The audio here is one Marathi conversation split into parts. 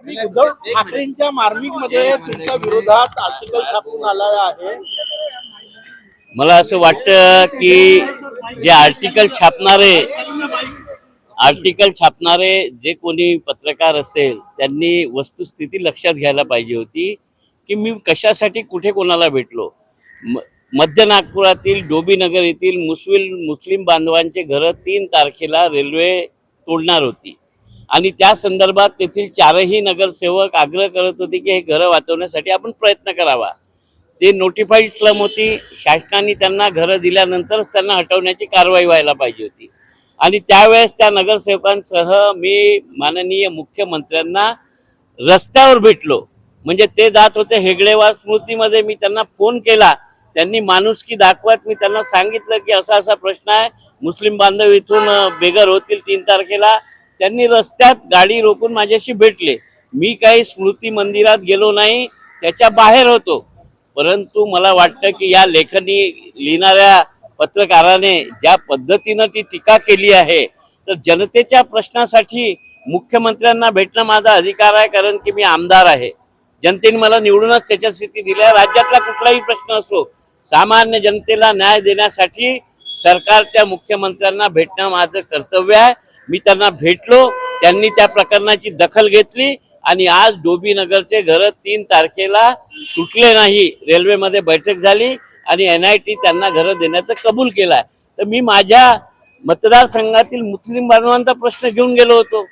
उद्धव ठाकरेंच्या मार्मिकमध्ये तुमच्या विरोधात आर्टिकल छापून आला आहे। मला असं वाटतं की जे आर्टिकल छापणारे जे कोणी पत्रकार असेल त्यांनी वस्तुस्थिती लक्षात घ्यायला पाहिजे होती की मी कशासाठी कुठे कोणाला भेटलो। मध्य नागपुरातील डोबीनगर येथील मुस्लिम बांधवांचे घर 3 तारखेला रेल्वे तोडणार होती आणि त्या संदर्भात तेथील 4ही नगरसेवक आग्रह करत होते की हे घर वाचवण्यासाठी आपण प्रयत्न करावा। ते नोटिफाईड स्लम होती, शासनाने त्यांना घरं दिल्यानंतरच त्यांना हटवण्याची कारवाई व्हायला पाहिजे होती आणि त्यावेळेस त्या नगरसेवकांसह मी माननीय मुख्यमंत्र्यांना रस्त्यावर भेटलो। म्हणजे ते जात होते हेगडेवार स्मृतीमध्ये, मी त्यांना फोन केला, त्यांनी माणुसकी दाखवत मी त्यांना सांगितलं की असा असा प्रश्न आहे, मुस्लिम बांधव इथून बेघर होतील 3 तारखेला। त्यांनी रस्त्यात गाडी रोखून माझ्याशी भेटले। मी काही स्मृती मंदिरात गेलो नाही, त्याच्या बाहेर होतो। परंतु मला वाटतं की या लेखनी लिहिणाऱ्या पत्रकाराने ज्या पद्धतीनं ती टीका केली आहे, तर जनतेच्या प्रश्नासाठी मुख्यमंत्र्यांना भेटणं माझा अधिकार आहे, कारण की मी आमदार आहे। जनतेने मला निवडूनच त्याच्यासाठी दिलं। राज्यातला कुठलाही प्रश्न असो, सामान्य जनतेला न्याय देण्यासाठी सरकारच्या मुख्यमंत्र्यांना भेटणं माझं कर्तव्य आहे। मी त्यांना भेटलो, त्यांनी त्या प्रकरणाची दखल घेतली आणि आज डोबीनगरचे घर 3 तारखेला तुटले नाही। रेल्वेमध्ये बैठक झाली आणि NIT त्यांना घरं देण्याचं कबूल केलं आहे। तर मी माझ्या मतदारसंघातील मुस्लिम बांधवांचा प्रश्न घेऊन गेलो होतो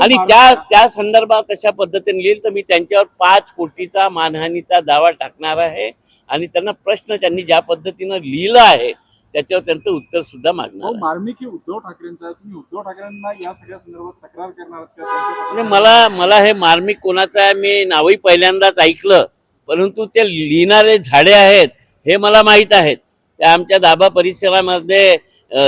आणि त्या संदर्भात तशा पद्धतीने लिहिलं, तर मी त्यांच्यावर 5 कोटीचा मानहानीचा दावा टाकणार आहे आणि त्यांना प्रश्न त्यांनी ज्या पद्धतीनं लिहिलं आहे त्याच्यावर त्यांचं उत्तर सुद्धा मागणार आहे। मार्मिक ही उद्धव ठाकरेंचा, तुम्ही उद्धव ठाकरेंना या सगळ्या संदर्भात तक्रार करणार आहात का? मला हे मार्मिक कोणाचं आहे मी नावही पहिल्यांदाच ऐकलं, परंतु ते लिहिणारे झाडे आहेत हे मला माहीत आहेत। त्या आमच्या दाभा परिसरामध्ये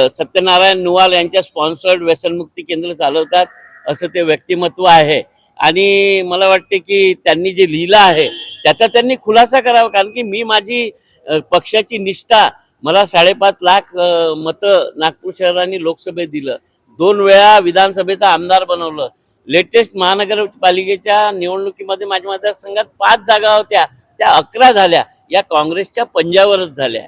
सत्यनारायण नुवाल यांच्या स्पॉन्सर्ड व्यसनमुक्ती केंद्र चालवतात असं ते व्यक्तिमत्व आहे आणि मला वाटते की त्यांनी जे लिहिलं आहे त्याचा त्यांनी खुलासा करावा, कारण की मी माझी पक्षाची निष्ठा, मला 5.5 लाख मतं नागपूर शहराने लोकसभेत दिलं, 2 वेळा विधानसभेचा आमदार बनवलं। लेटेस्ट महानगरपालिकेच्या निवडणुकीमध्ये माझ्या मतदारसंघात 5 जागा होत्या, त्या 11 झाल्या या काँग्रेसच्या पंजावरच झाल्या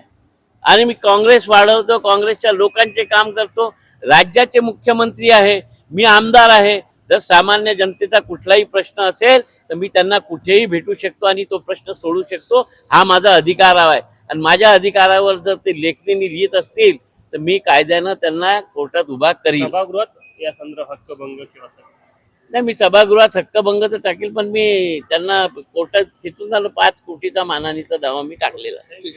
आणि मी काँग्रेस वाढवतो, काँग्रेसच्या लोकांचे काम करतो। राज्याचे मुख्यमंत्री आहे, मी आमदार आहे। जर सामान्य जनतेचा कुठलाही प्रश्न असेल तर मी त्यांना कुठेही भेटू शकतो आणि तो प्रश्न सोडू शकतो, हा माझा अधिकार आहे। आणि माझ्या अधिकारावर जर ते लेखणीने लिहित असतील तर मी कायद्यानं त्यांना कोर्टात उभा करीन। सभागृहात या संदर्भात हक्कभंग किंवा नाही, मी सभागृहात हक्कभंग तर टाकेल, पण मी त्यांना कोर्टात तिथून झालं 5 कोटीचा मानहानीचा दावा मी टाकलेला आहे।